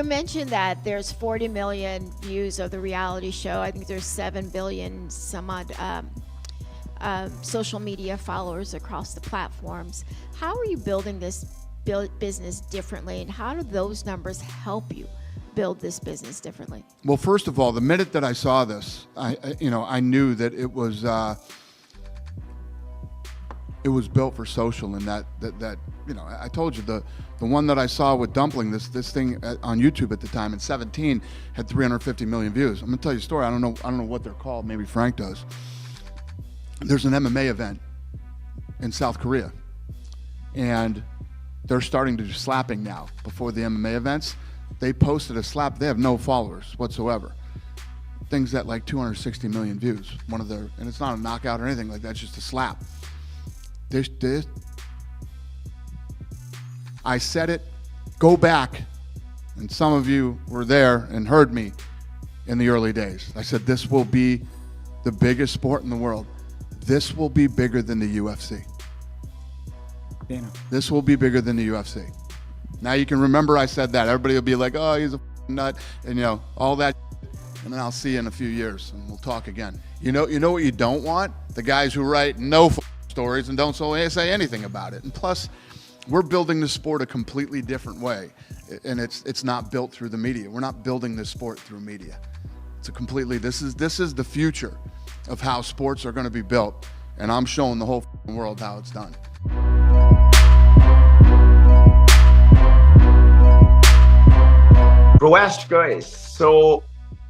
you mentioned that there's 40 million views of the reality show. I think there's 7 billion some odd social media followers across the platforms. How are you building this business differently, and how do those numbers help you build this business differently? Well, first of all, the minute that I saw this, I knew that it was built for social, and that I told you the one that I saw with Dumpling, this thing on YouTube at the time in 2017 had 350 million views. I'm gonna tell you a story. I don't know what they're called. Maybe Frank does. There's an MMA event in South Korea, and they're starting to do slapping now. Before the MMA events, they posted a slap. They have no followers whatsoever. Things at like 260 million views. And it's not a knockout or anything like that. It's just a slap. I said it, go back, and some of you were there and heard me in the early days. I said, this will be the biggest sport in the world. This will be bigger than the UFC. Dana. This will be bigger than the UFC. Now you can remember I said that. Everybody will be like, oh, he's a nut, and all that. And then I'll see you in a few years, and we'll talk again. You know what you don't want? The guys who write no stories and don't say anything about it. And plus, we're building the sport a completely different way, and it's not built through the media. We're not building this sport through media. This is the future of how sports are going to be built, and I'm showing the whole world how it's done. Proashka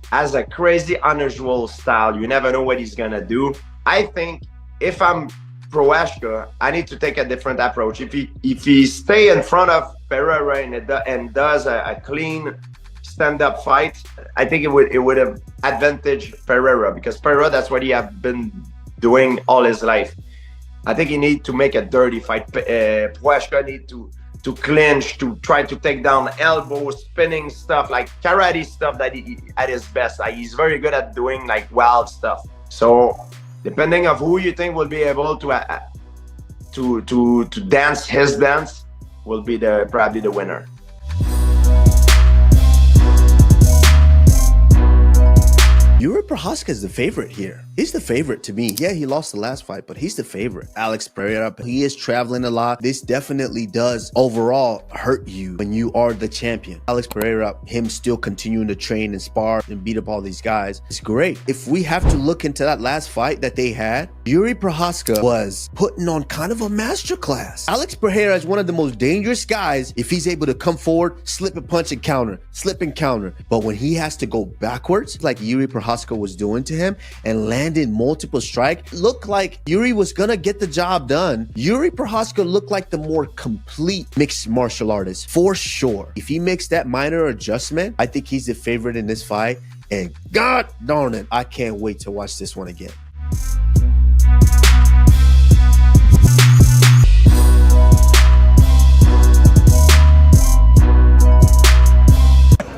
has a crazy, unusual style. You never know what he's gonna do. I think if I'm Proashka, I need to take a different approach. If he stay in front of Pereira and does a clean stand-up fight, I think it would have advantage Pereira, because Pereira, that's what he have been doing all his life. I think he need to make a dirty fight. Proashka need to clinch, to try to take down elbows, spinning stuff, like karate stuff that he at his best. Like, he's very good at doing like wild stuff. So depending on who you think will be able to dance his dance, will be probably the winner. Jiri Prochazka is the favorite here. He's the favorite to me. Yeah, he lost the last fight, but he's the favorite. Alex Pereira, he is traveling a lot. This definitely does overall hurt you when you are the champion. Alex Pereira, him still continuing to train and spar and beat up all these guys, it's great. If we have to look into that last fight that they had, Jiri Prochazka was putting on kind of a masterclass. Alex Pereira is one of the most dangerous guys if he's able to come forward, slip a punch and counter, slip and counter. But when he has to go backwards, like Jiri Prochazka was doing to him, and landed multiple strikes, looked like Jiri was gonna get the job done. Jiri Prochazka looked like the more complete mixed martial artist for sure. If he makes that minor adjustment, I think he's the favorite in this fight, and god darn it, I can't wait to watch this one again.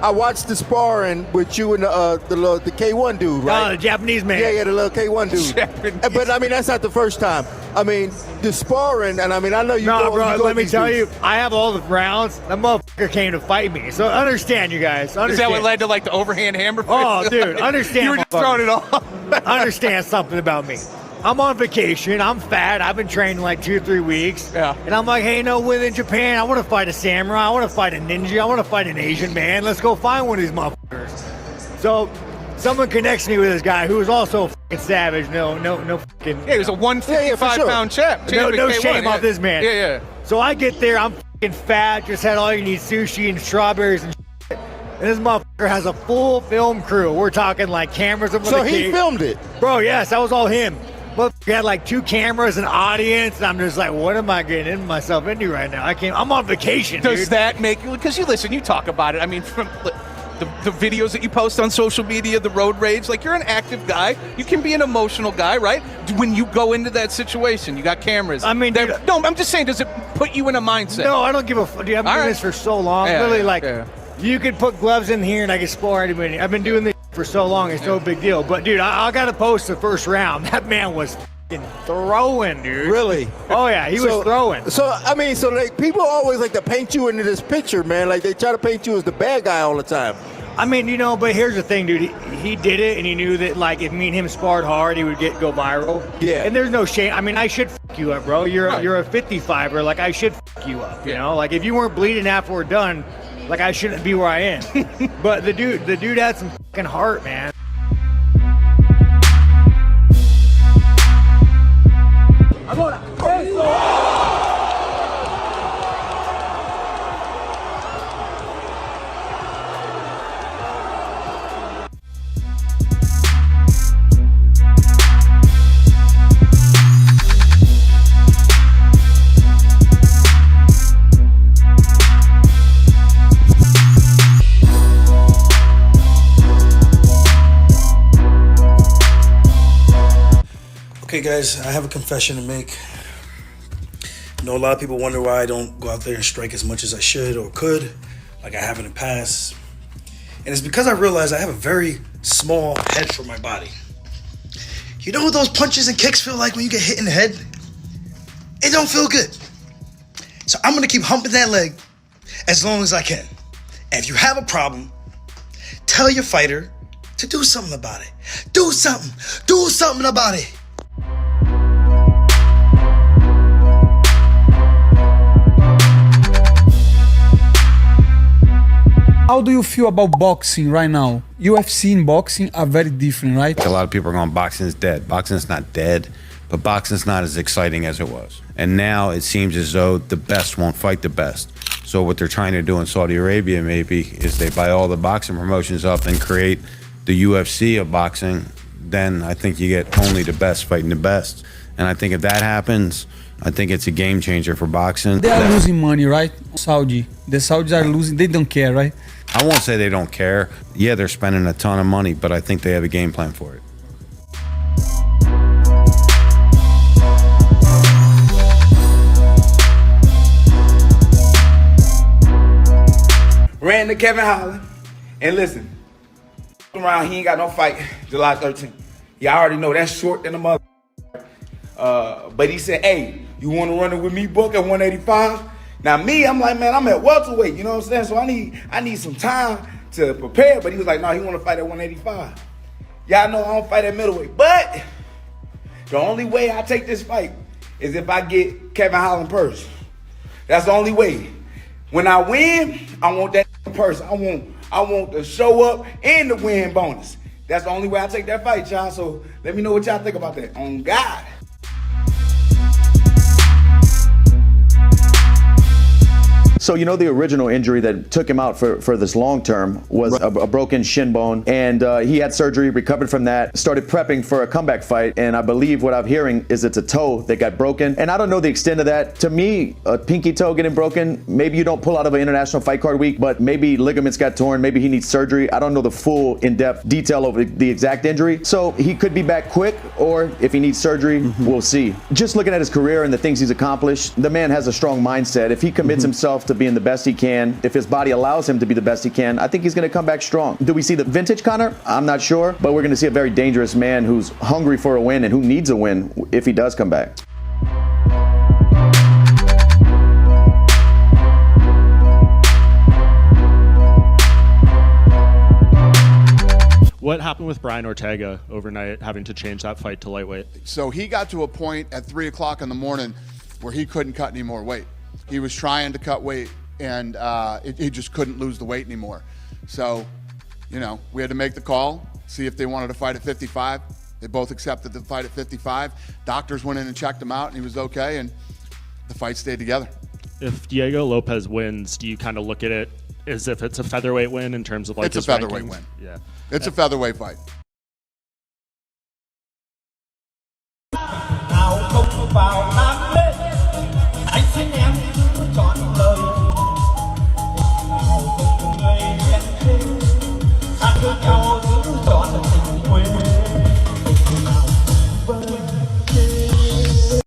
I watched the sparring with you and the K1 dude, right? Oh, the Japanese man. Yeah, the little K1 dude. But I mean, that's not the first time. I mean, the sparring, and I mean, I know you. No, bro, let me tell you, I have all the rounds. That motherfucker came to fight me. So understand, you guys. Understand. Is that what led to like the overhand hammer? Oh, dude, understand. You were just throwing it off. Understand something about me. I'm on vacation. I'm fat. I've been training like 2 or 3 weeks. Yeah. And I'm like, hey, no, within Japan, I want to fight a samurai. I want to fight a ninja. I want to fight an Asian man. Let's go find one of these motherfuckers. So someone connects me with this guy who is also fucking savage. No fucking. Yeah, he was a 155-pound champ. No shame off this man. Yeah. So I get there. I'm fucking fat. Just had all you need, sushi and strawberries and shit. And this motherfucker has a full film crew. We're talking like cameras. So he filmed it? Bro, yes, that was all him. But he had like 2 cameras, an audience, and I'm just like, what am I getting myself into right now? I'm on vacation, Does dude. that make you, because you talk about it. I mean, from the videos that you post on social media, the road rage, like you're an active guy. You can be an emotional guy, right? When you go into that situation, you got cameras. I mean, dude, no, I'm just saying, does it put you in a mindset? No, I don't give a fuck. Dude, I've been doing this for so long. You could put gloves in here and I can spar anybody. I've been doing this for so long, it's no big deal. But dude, I gotta post the first round. That man was throwing, dude. Really? Oh yeah, he was throwing. So I mean, so like people always like to paint you into this picture, man. Like they try to paint you as the bad guy all the time. I mean, you know, but here's the thing, dude. He did it, and he knew that, like, if me and him sparred hard, he would go viral. Yeah. And there's no shame. I mean, I should fuck you up, bro. You're a 55er. Like, I should fuck you up. You know, like if you weren't bleeding after we're done, like I shouldn't be where I am. But the dude had some fucking heart, man. Okay, guys, I have a confession to make. I know a lot of people wonder why I don't go out there and strike as much as I should or could, like I have in the past. And it's because I realize I have a very small head for my body. You know what those punches and kicks feel like when you get hit in the head? It don't feel good. So I'm gonna keep humping that leg as long as I can. And if you have a problem, tell your fighter to do something about it. Do something about it. How do you feel about boxing right now? UFC and boxing are very different, right? A lot of people are going, boxing is dead. Boxing is not dead, but boxing is not as exciting as it was. And now it seems as though the best won't fight the best. So what they're trying to do in Saudi Arabia maybe is they buy all the boxing promotions up and create the UFC of boxing. Then I think you get only the best fighting the best. And I think if that happens, I think it's a game changer for boxing. They are losing money, right? Saudi. The Saudis are losing. They don't care, right? I won't say they don't care. Yeah, they're spending a ton of money, but I think they have a game plan for it. Ran to Kevin Holland, and listen, around he ain't got no fight July 13th. Y'all already know that's short than a mother. But he said, hey, you want to run it with me, Book, at 185? Now me, I'm like, man, I'm at welterweight, you know what I'm saying? So I need some time to prepare. But he was like, no, he want to fight at 185. Y'all know I don't fight at middleweight. But the only way I take this fight is if I get Kevin Holland purse. That's the only way. When I win, I want that purse. I want the show up and the win bonus. That's the only way I take that fight, y'all. So let me know what y'all think about that. On God. So, you know, the original injury that took him out for this long term was a broken shin bone. And he had surgery, recovered from that, started prepping for a comeback fight. And I believe what I'm hearing is it's a toe that got broken. And I don't know the extent of that. To me, a pinky toe getting broken, maybe you don't pull out of an international fight card week, but maybe ligaments got torn, maybe he needs surgery. I don't know the full in-depth detail of the exact injury. So he could be back quick, or if he needs surgery, we'll see. Just looking at his career and the things he's accomplished, the man has a strong mindset. If he commits himself to being the best he can, if his body allows him to be the best he can, I think he's going to come back strong. Do we see the vintage Conor? I'm not sure, but we're going to see a very dangerous man who's hungry for a win and who needs a win if he does come back. What happened with Brian Ortega overnight, having to change that fight to lightweight? So he got to a point at 3 o'clock in the morning where he couldn't cut any more weight. He was trying to cut weight, and he just couldn't lose the weight anymore. So, you know, we had to make the call, see if they wanted to fight at 55. They both accepted the fight at 55. Doctors went in and checked him out, and he was okay, and the fight stayed together. If Diego Lopez wins, do you kind of look at it as if it's a featherweight win in terms of like it's his a featherweight rankings? win. Yeah, it's a featherweight fight. Now,